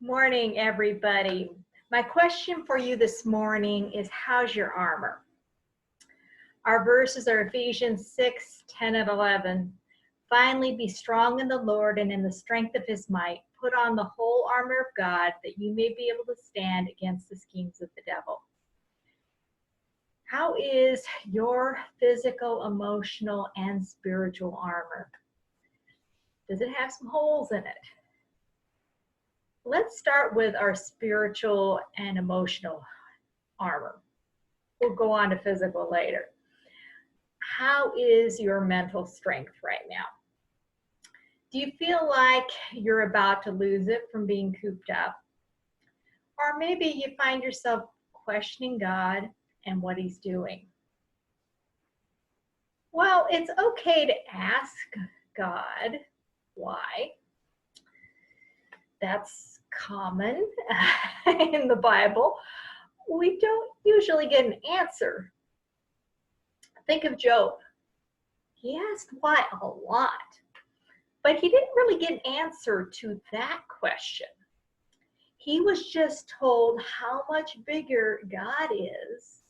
Morning, everybody. My question for you this morning is, how's your armor? Our verses are Ephesians 6:10 and 11. Finally, be strong in the Lord and in the strength of his might. Put on the whole armor of God that you may be able to stand against the schemes of the devil. How is your physical, emotional, and spiritual armor? Does it have some holes in it? Let's start with our spiritual and emotional armor. We'll go on to physical later. How is your mental strength right now? Do you feel like you're about to lose it from being cooped up? Or maybe you find yourself questioning God and what he's doing. Well, it's okay to ask God why. That's common in the Bible. We don't usually get an answer. Think of Job. He asked why a lot, but he didn't really get an answer to that question. He was just told how much bigger God is.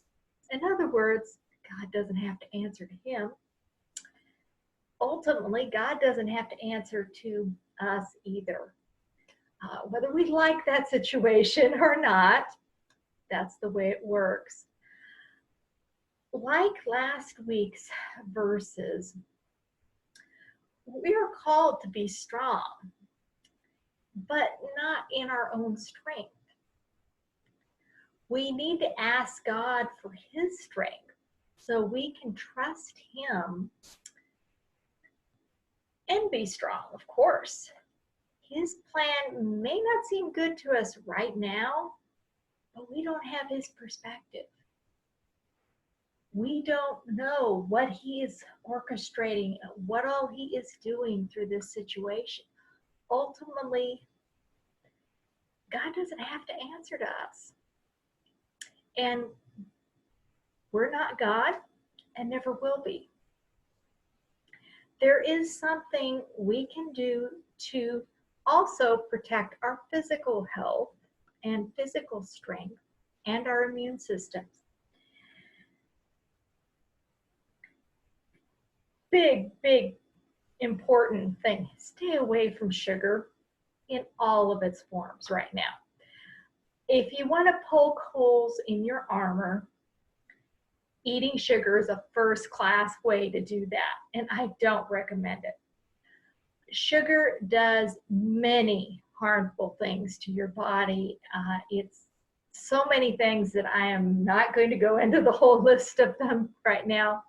In other words, God doesn't have to answer to him. Ultimately, God doesn't have to answer to us either. Whether we like that situation or not, that's the way it works. Like last week's verses, we are called to be strong, but not in our own strength. We need to ask God for his strength so we can trust him and be strong, of course. His plan may not seem good to us right now, but we don't have his perspective. We don't know what he is orchestrating, what all he is doing through this situation. Ultimately, God doesn't have to answer to us. And we're not God and never will be. There is something we can do to also protect our physical health and physical strength and our immune systems. Big, important thing. Stay away from sugar in all of its forms right now. If you want to poke holes in your armor, eating sugar is a first-class way to do that, and I don't recommend it. Sugar does many harmful things to your body. It's so many things that I am not going to go into the whole list of them right now.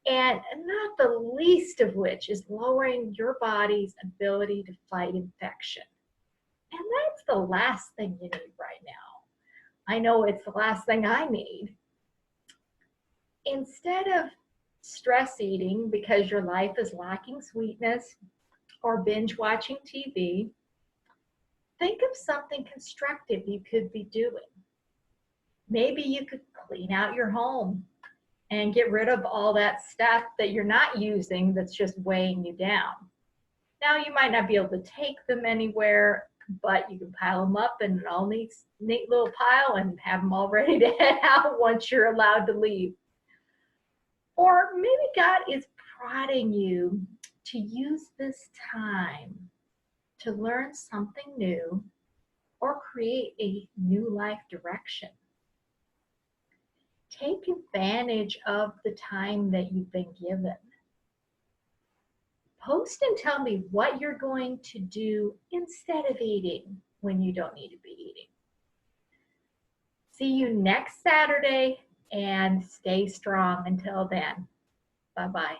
And not the least of which is lowering your body's ability to fight infection. And that's the last thing you need right now. I know it's the last thing I need. Instead of stress eating because your life is lacking sweetness or binge watching TV, think of something constructive you could be doing. Maybe you could clean out your home and get rid of all that stuff that you're not using that's just weighing you down. Now, you might not be able to take them anywhere, but you can pile them up in an all neat little pile and have them all ready to head out once you're allowed to leave. Or maybe God is prodding you to use this time to learn something new or create a new life direction. Take advantage of the time that you've been given. Post and tell me what you're going to do instead of eating when you don't need to be eating. See you next Saturday and stay strong until then. Bye-bye.